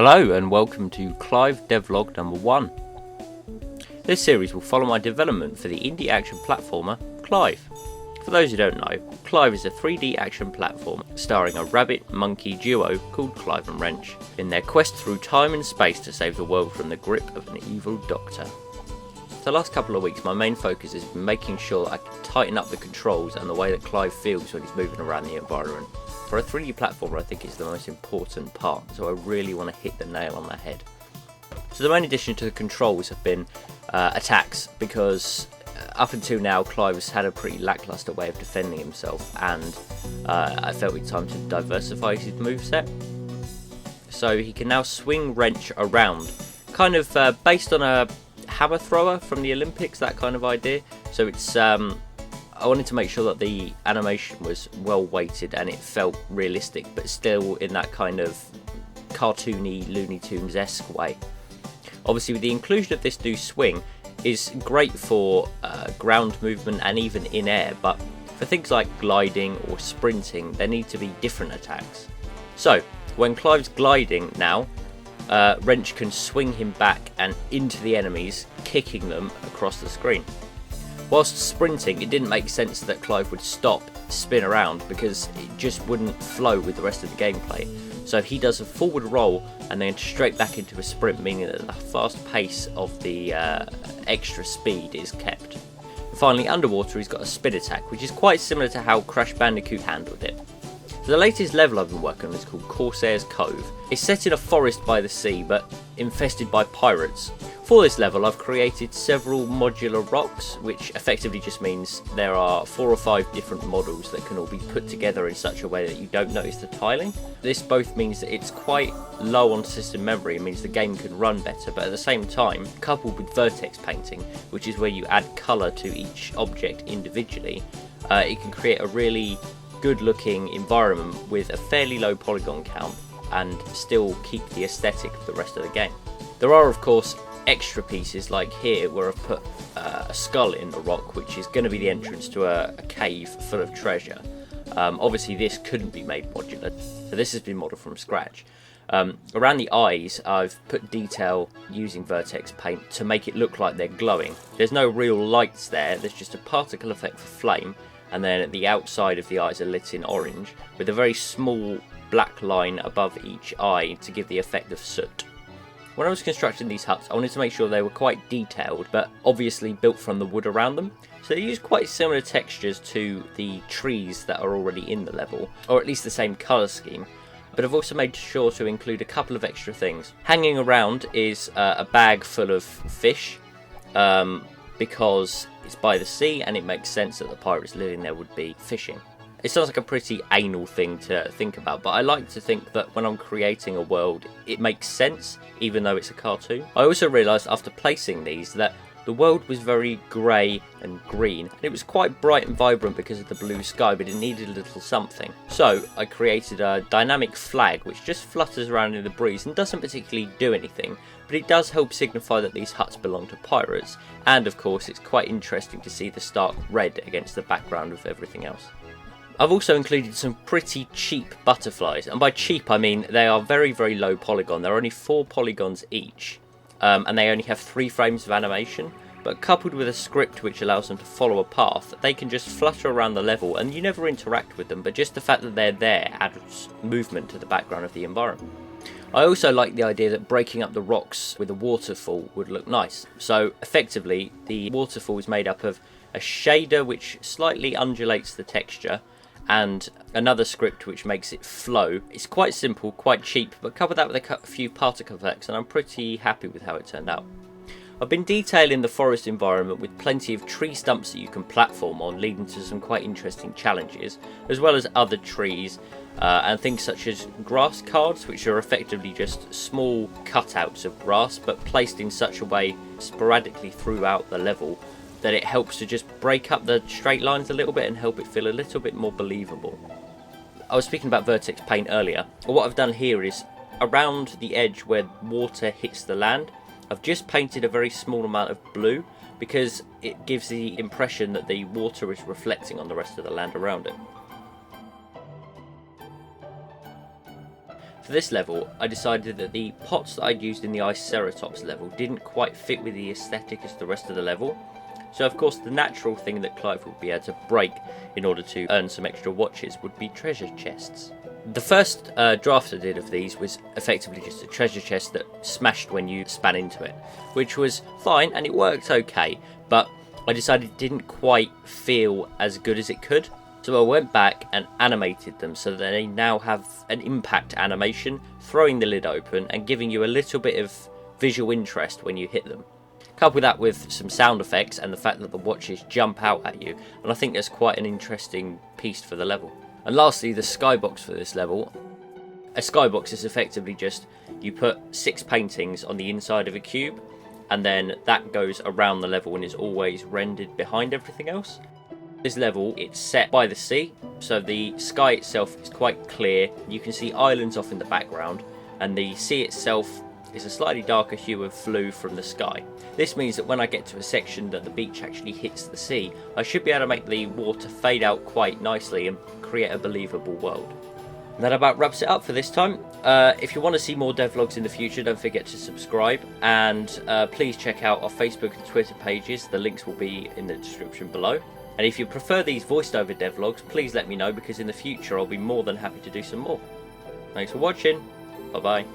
Hello and welcome to Clive Devlog number 1. This series will follow my development for the indie action platformer Clive. For those who don't know, Clive is a 3D action platform starring a rabbit-monkey duo called Clive and Wrench in their quest through time and space to save the world from the grip of an evil doctor. For the last couple of weeks my main focus has been making sure I can tighten up the controls and the way that Clive feels when he's moving around the environment. For a 3D platformer I think it's the most important part, so I really want to hit the nail on the head. So the main addition to the controls have been attacks, because up until now Clive has had a pretty lackluster way of defending himself, and I felt it time to diversify his moveset. So he can now swing Wrench around, kind of based on a hammer thrower from the Olympics, that kind of idea. So it's I wanted to make sure that the animation was well weighted and it felt realistic, but still in that kind of cartoony Looney Tunes-esque way. Obviously with the inclusion of this new swing is great for ground movement and even in air, but for things like gliding or sprinting there need to be different attacks. So when Clive's gliding now, Wrench can swing him back and into the enemies, kicking them across the screen. Whilst sprinting, it didn't make sense that Clive would stop, spin around, because it just wouldn't flow with the rest of the gameplay. So he does a forward roll and then straight back into a sprint, meaning that the fast pace of the extra speed is kept. And finally, underwater he's got a spin attack, which is quite similar to how Crash Bandicoot handled it. So the latest level I've been working on is called Corsairs Cove. It's set in a forest by the sea, but infested by pirates. For this level I've created several modular rocks, which effectively just means there are 4 or 5 different models that can all be put together in such a way that you don't notice the tiling. This both means that it's quite low on system memory, it means the game can run better, but at the same time, coupled with Vertex Painting, which is where you add colour to each object individually, it can create a really good looking environment with a fairly low polygon count and still keep the aesthetic of the rest of the game. There are of course extra pieces, like here where I've put a skull in a rock, which is going to be the entrance to a cave full of treasure. Obviously this couldn't be made modular, so this has been modelled from scratch. Around the eyes I've put detail using Vertex Paint to make it look like they're glowing. There's no real lights there, there's just a particle effect for flame, and then at the outside of the eyes are lit in orange with a very small black line above each eye to give the effect of soot. When I was constructing these huts I wanted to make sure they were quite detailed, but obviously built from the wood around them. So they use quite similar textures to the trees that are already in the level, or at least the same colour scheme. But I've also made sure to include a couple of extra things. Hanging around is a bag full of fish, because it's by the sea and it makes sense that the pirates living there would be fishing. It sounds like a pretty anal thing to think about, but I like to think that when I'm creating a world it makes sense even though it's a cartoon. I also realised after placing these that the world was very grey and green, and it was quite bright and vibrant because of the blue sky, but it needed a little something. So I created a dynamic flag which just flutters around in the breeze and doesn't particularly do anything, but it does help signify that these huts belong to pirates, and of course it's quite interesting to see the stark red against the background of everything else. I've also included some pretty cheap butterflies, and by cheap I mean they are very low polygon. They're only 4 polygons each, and they only have 3 frames of animation, but coupled with a script which allows them to follow a path, they can just flutter around the level and you never interact with them, but just the fact that they're there adds movement to the background of the environment. I also like the idea that breaking up the rocks with a waterfall would look nice. So effectively the waterfall is made up of a shader which slightly undulates the texture, and another script which makes it flow. It's quite simple, quite cheap, but couple that with a few particle effects and I'm pretty happy with how it turned out. I've been detailing the forest environment with plenty of tree stumps that you can platform on, leading to some quite interesting challenges, as well as other trees and things such as grass cards, which are effectively just small cutouts of grass but placed in such a way sporadically throughout the level that it helps to just break up the straight lines a little bit and help it feel a little bit more believable. I was speaking about Vertex Paint earlier, but what I've done here is around the edge where water hits the land, I've just painted a very small amount of blue because it gives the impression that the water is reflecting on the rest of the land around it. For this level, I decided that the pots that I'd used in the Iceratops level didn't quite fit with the aesthetic as the rest of the level. So of course the natural thing that Clive would be able to break in order to earn some extra watches would be treasure chests. The first draft I did of these was effectively just a treasure chest that smashed when you span into it, which was fine and it worked okay, but I decided it didn't quite feel as good as it could. So I went back and animated them so that they now have an impact animation, throwing the lid open and giving you a little bit of visual interest when you hit them. Couple that with some sound effects and the fact that the watches jump out at you, and I think that's quite an interesting piece for the level. And lastly, the skybox for this level. A skybox is effectively just, you put 6 paintings on the inside of a cube, and then that goes around the level and is always rendered behind everything else. This level, it's set by the sea, so the sky itself is quite clear. You can see islands off in the background, and the sea itself is a slightly darker hue of blue from the sky. This means that when I get to a section that the beach actually hits the sea, I should be able to make the water fade out quite nicely and create a believable world. And that about wraps it up for this time. If you want to see more devlogs in the future, don't forget to subscribe, and please check out our Facebook and Twitter pages. The links will be in the description below. And if you prefer these voiced over devlogs, please let me know, because in the future I'll be more than happy to do some more. Thanks for watching. Bye bye.